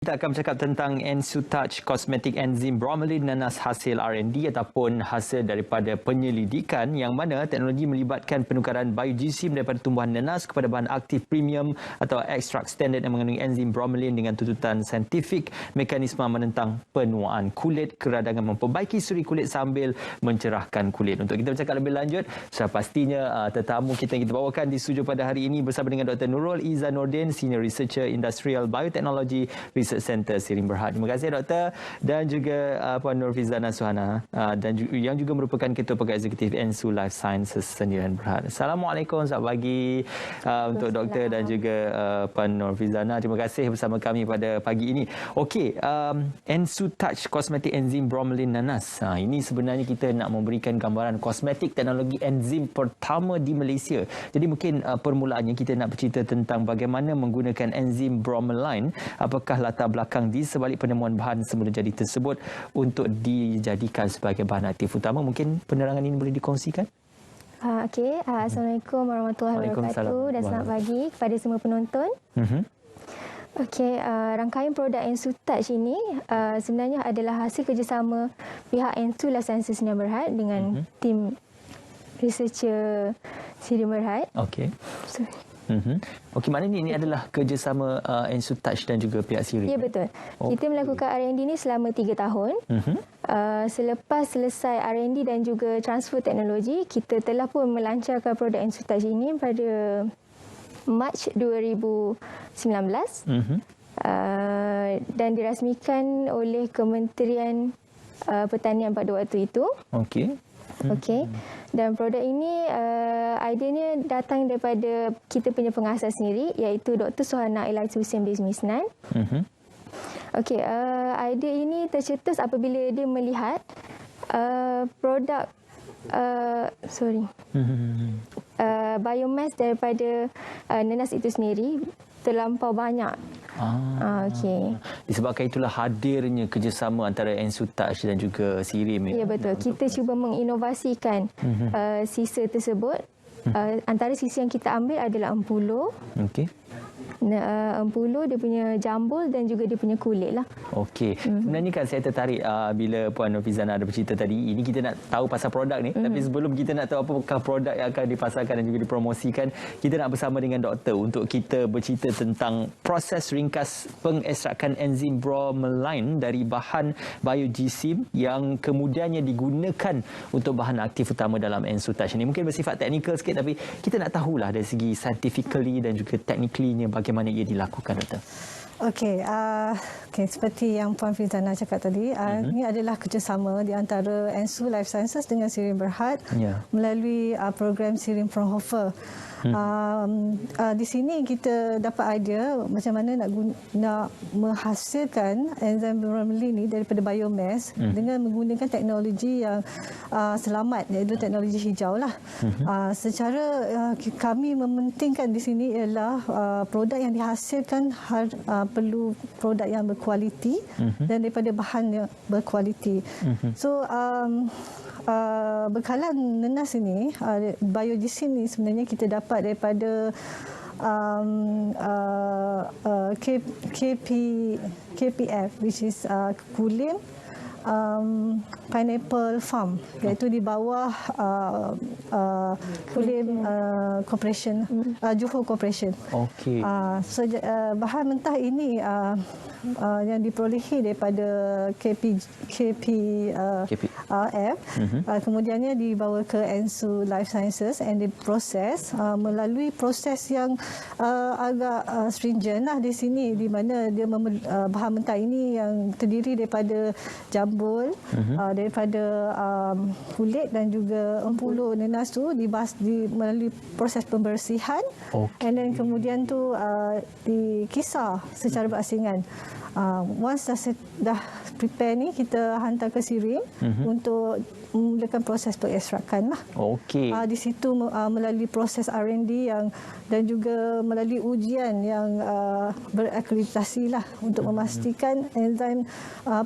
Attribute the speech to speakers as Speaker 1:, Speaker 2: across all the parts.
Speaker 1: Kita akan bercakap tentang Ensutouch Cosmetic Enzim Bromelain Nanas hasil R&D ataupun hasil daripada penyelidikan yang mana teknologi melibatkan penukaran biojisim daripada tumbuhan nanas kepada bahan aktif premium atau ekstrak standard yang mengandungi enzim bromelain dengan tuntutan saintifik mekanisme menentang penuaan kulit, keradangan memperbaiki suri kulit sambil mencerahkan kulit. Untuk kita bercakap lebih lanjut, sudah pastinya tetamu kita yang kita bawakan di studio pada hari ini bersama dengan Dr. Nurul Iza Nordin, Senior Researcher Industrial Biotechnology Research Center Siring Berhad. Terima kasih Doktor, dan juga Puan Nurfizana Suhana dan yang juga merupakan Ketua Pegawai Eksekutif Ensu Life Sciences Sdn Berhad. Assalamualaikum, selamat pagi untuk Doktor dan juga Puan Nurfizana. Terima kasih bersama kami pada pagi ini. Okey, Ensutouch Cosmetic Enzim Bromelain Nanas. Ini sebenarnya kita nak memberikan gambaran kosmetik teknologi enzim pertama di Malaysia. Jadi mungkin permulaannya kita nak bercerita tentang bagaimana menggunakan enzim bromelain, apakah latar belakang di sebalik penemuan bahan semula jadi tersebut untuk dijadikan sebagai bahan aktif utama. Mungkin penerangan ini boleh dikongsikan?
Speaker 2: Okey, Assalamualaikum warahmatullahi wabarakatuh dan selamat pagi kepada semua penonton. Okey, rangkaian produk Ensutouch ini sebenarnya adalah hasil kerjasama pihak Ensu Life Sciences Sdn Berhad dengan tim researcher Sdn Berhad.
Speaker 1: Okey. Okey, maknanya ini adalah kerjasama Ensutouch dan juga pihak Siring.
Speaker 2: Ya, betul. Kita melakukan R&D ini selama 3 tahun. Selepas selesai R&D dan juga transfer teknologi, kita telah pun melancarkan produk Ensutouch ini pada Mac 2019 dan dirasmikan oleh Kementerian Pertanian pada waktu itu.
Speaker 1: Okey.
Speaker 2: Okey. Dan produk ini ideanya datang daripada kita punya pengasas sendiri, iaitu Dr. Suhana Elaitu Hussein Bizmisnan. Okey, idea ini tercetus apabila dia melihat produk biomass daripada nanas itu sendiri terlampau banyak. Okey.
Speaker 1: Disebabkan itulah hadirnya kerjasama antara Ensutouch dan juga Sirim.
Speaker 2: Ya, betul. Kita cuba menginovasikan sisa tersebut. Antara sisa yang kita ambil adalah empulo.
Speaker 1: Okey.
Speaker 2: Empulo, dia punya jambul dan juga dia punya kulit lah.
Speaker 1: Okey. Sebenarnya kan saya tertarik bila Puan Nurfizana ada bercerita tadi. Ini kita nak tahu pasal produk ni. Tapi sebelum kita nak tahu apakah produk yang akan dipasarkan dan juga dipromosikan, kita nak bersama dengan doktor untuk kita bercerita tentang proses ringkas pengekstrakan enzim bromelain dari bahan biojisim yang kemudiannya digunakan untuk bahan aktif utama dalam Ensutouch ini. Mungkin bersifat teknikal sikit, tapi kita nak tahulah dari segi scientifically dan juga technically-nya bagaimana ia dilakukan, doktor.
Speaker 3: Okey, seperti yang Puan Fizana cakap tadi, ini adalah kerjasama di antara Ensu Life Sciences dengan Siring Berhad melalui program Siring Fraunhofer. Di sini kita dapat idea macam mana nak menghasilkan enzim bromelain ini daripada biomass dengan menggunakan teknologi yang selamat, iaitu teknologi hijau lah. Secara kami mementingkan di sini ialah produk yang dihasilkan perlu produk yang berkualiti dan daripada bahan yang berkualiti. So bekalan nanas ini, biojisim ini sebenarnya kita dapat daripada KPF, which is Kulim Pineapple Farm, iaitu di bawah Kulim Corporation, Johor Corporation.
Speaker 1: Okey.
Speaker 3: So bahan mentah ini yang diperolehi daripada KPF, kemudiannya dibawa ke Ensu Life Sciences and diproses melalui proses yang agak stringent lah di sini, di mana dia bahan mentah ini yang terdiri daripada jambul, daripada kulit dan juga empulo nanas tu melalui proses pembersihan, and then kemudian tu dikisar secara berasingan. Once dah prepare ni, kita hantar ke Sirim untuk memulakan proses pengekstrakan lah.
Speaker 1: Okey.
Speaker 3: Di situ melalui proses R&D dan juga melalui ujian yang berakreditasi lah untuk memastikan enzim,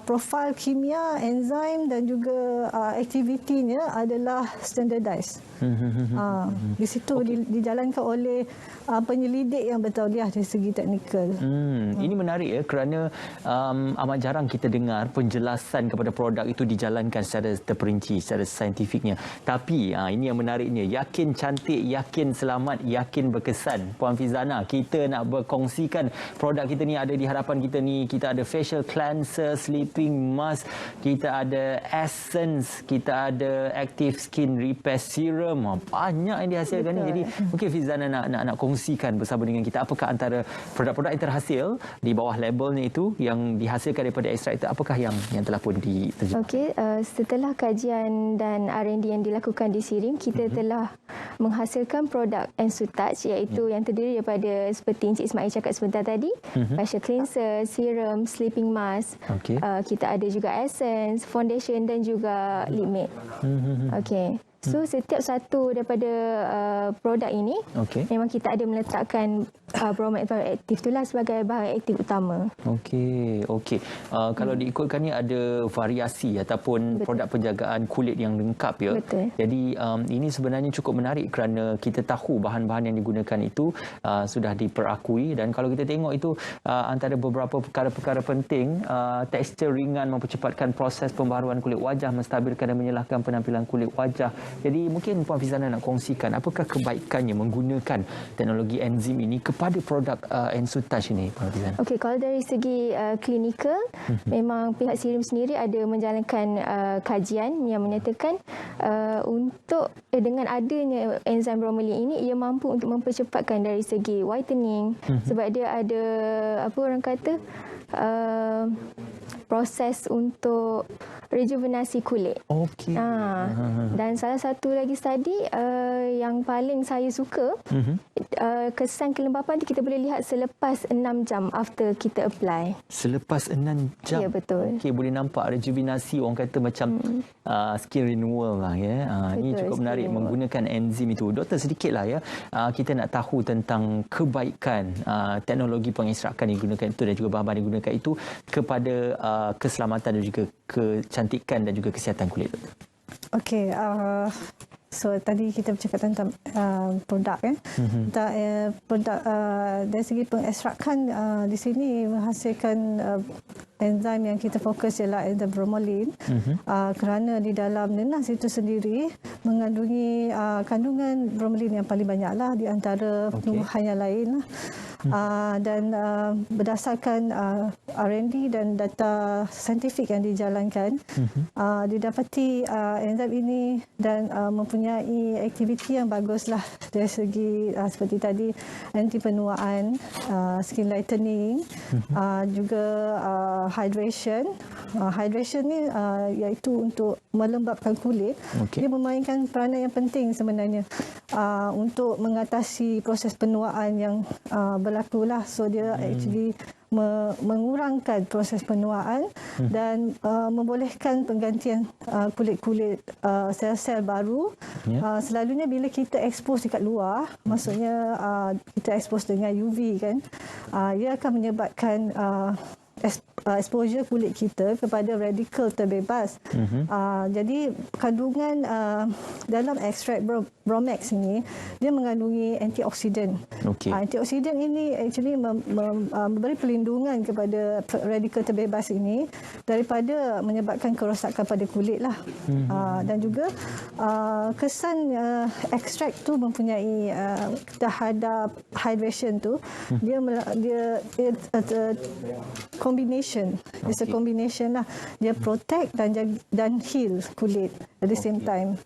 Speaker 3: profil kimia enzim dan juga aktivitinya adalah standardized. Di situ dijalankan oleh penyelidik yang bertauliah dari segi teknikal.
Speaker 1: Ini menarik ya, kerana amat jarang kita dengar penjelasan kepada produk itu dijalankan secara terperinci, secara saintifiknya. Tapi ini yang menariknya, yakin cantik, yakin selamat, yakin berkesan. Puan Fizana, kita nak berkongsikan produk kita ni ada di hadapan kita ni. Kita ada facial cleanser, sleeping mask, kita ada essence, kita ada active skin repair serum. Banyak yang dihasilkan ni. Jadi mungkin Fizana nak kongsikan bersama dengan kita apakah antara produk-produk yang terhasil di bawah labelnya itu yang dihasilkan daripada ekstrak itu, apakah yang telah pun diterjemahkan.
Speaker 2: Okey, setelah kajian dan R&D yang dilakukan di Sirim, kita telah menghasilkan produk EnsuTouch, iaitu yang terdiri daripada seperti Encik Ismail cakap sebentar tadi, facial cleanser, serum, sleeping mask. Kita ada juga essence, foundation dan juga lip matte. Okey. So setiap satu daripada produk ini memang kita ada meletakkan bromide bioaktif itulah sebagai bahan aktif utama.
Speaker 1: Okey. Kalau diikutkan ni ada variasi ataupun produk penjagaan kulit yang lengkap ya.
Speaker 2: Betul.
Speaker 1: Jadi ini sebenarnya cukup menarik kerana kita tahu bahan-bahan yang digunakan itu sudah diperakui, dan kalau kita tengok itu antara beberapa perkara-perkara penting, tekstur ringan mempercepatkan proses pembaharuan kulit wajah, menstabilkan dan menyelahkan penampilan kulit wajah. Jadi mungkin Puan Fizana nak kongsikan apakah kebaikannya menggunakan teknologi enzim ini kepada produk EnsuTouch ini, Puan Fizana.
Speaker 2: Okey, kalau dari segi klinikal, memang pihak Sirim sendiri ada menjalankan kajian yang menyatakan untuk dengan adanya enzim bromelain ini, ia mampu untuk mempercepatkan dari segi whitening, sebab dia ada apa orang kata proses untuk rejuvenasi kulit.
Speaker 1: Okey.
Speaker 2: Dan salah satu lagi study yang paling saya suka, kesan kelembapan tu kita boleh lihat selepas 6 jam after kita apply.
Speaker 1: Selepas 6 jam?
Speaker 2: Ya, betul.
Speaker 1: Okey, boleh nampak rejuvenasi, orang kata macam skin renewal lah ya. Ini cukup menarik menggunakan enzim itu. Doktor, sedikitlah ya, kita nak tahu tentang kebaikan teknologi pengekstrakan yang digunakan itu dan juga bahan-bahan yang digunakan itu kepada keselamatan dan juga kecantikan dan juga kesihatan kulit.
Speaker 3: Okey, so tadi kita bercakap tentang produk ya. Produk dari segi pengekstrakan di sini menghasilkan enzim yang kita fokus ialah enzim bromelain, kerana di dalam nenas itu sendiri mengandungi kandungan bromelain yang paling banyaklah di antara tumbuhan yang lain. Dan berdasarkan R&D dan data saintifik yang dijalankan, didapati enzim ini dan mempunyai aktiviti yang baguslah dari segi seperti tadi anti penuaan, skin lightening, juga hydration. Hydration ni iaitu untuk melembabkan kulit. Dia memainkan peranan yang penting sebenarnya untuk mengatasi proses penuaan yang berlakulah. So dia actually mengurangkan proses penuaan dan membolehkan penggantian kulit-kulit sel-sel baru. Selalunya bila kita expose dekat luar, maksudnya kita expose dengan UV kan, ia akan menyebabkan exposure kulit kita kepada radikal terbebas. Jadi kandungan dalam ekstrak Bromex ini, dia mengandungi antioksidan. Antioksidan ini actually memberi perlindungan kepada radikal terbebas ini daripada menyebabkan kerosakan pada kulit lah. Dan juga kesan ekstrak tu mempunyai terhadap hydration tu, dia combination. It's a combination lah. Dia protect dan heal kulit at the same time.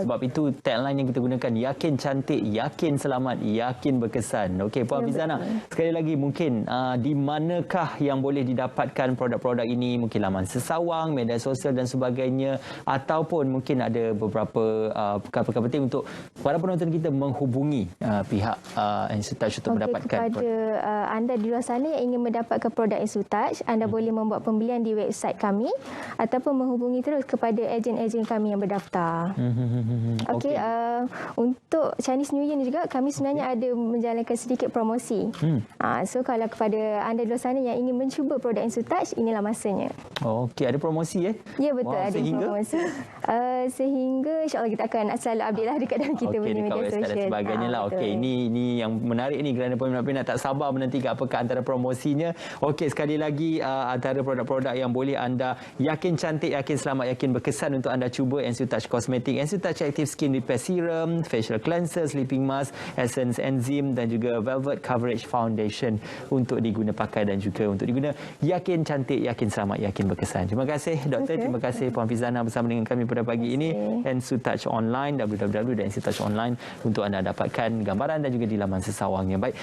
Speaker 1: Sebab itu tagline yang kita gunakan, yakin cantik, yakin selamat, yakin berkesan. Okey, Puan Fizana, sekali lagi mungkin di manakah yang boleh didapatkan produk-produk ini? Mungkin laman sesawang, media sosial dan sebagainya, ataupun mungkin ada beberapa perkara-perkara penting untuk para penonton kita menghubungi pihak EnsuTouch untuk mendapatkan
Speaker 2: kepada anda di luar sana yang ingin mendapatkan produk EnsuTouch, anda boleh membuat pembelian di website kami ataupun menghubungi terus kepada ejen-ejen kami yang berdaftar. Okey, untuk Chinese New Year ni juga kami sebenarnya ada menjalankan sedikit promosi. So kalau kepada anda di luar sana yang ingin mencuba produk EnsuTouch, inilah masanya.
Speaker 1: Okey, ada promosi
Speaker 2: Ya, betul, ada promosi. Sehingga insya-Allah kita akan selalu update lah dekat dalam kita punya media sosial
Speaker 1: dan sebagainya lah. Okey, ini yang menarik ni kerana peminat-peminat tak sabar menantikan apakah antara promosinya. semuanya. Okey, sekali lagi antara produk-produk yang boleh anda yakin cantik, yakin selamat, yakin berkesan untuk anda cuba EnsuTouch Cosmetic, EnsuTouch Active Skin Repair Serum, Facial Cleanser, Sleeping Mask, Essence Enzim dan juga Velvet Coverage Foundation untuk diguna pakai dan juga untuk diguna yakin cantik, yakin selamat, yakin berkesan. Terima kasih doktor, terima kasih Puan Fizana bersama dengan kami pada pagi ini. EnsuTouch Online, www.ensutouch.online untuk anda dapatkan gambaran dan juga di laman sesawangnya. Baik.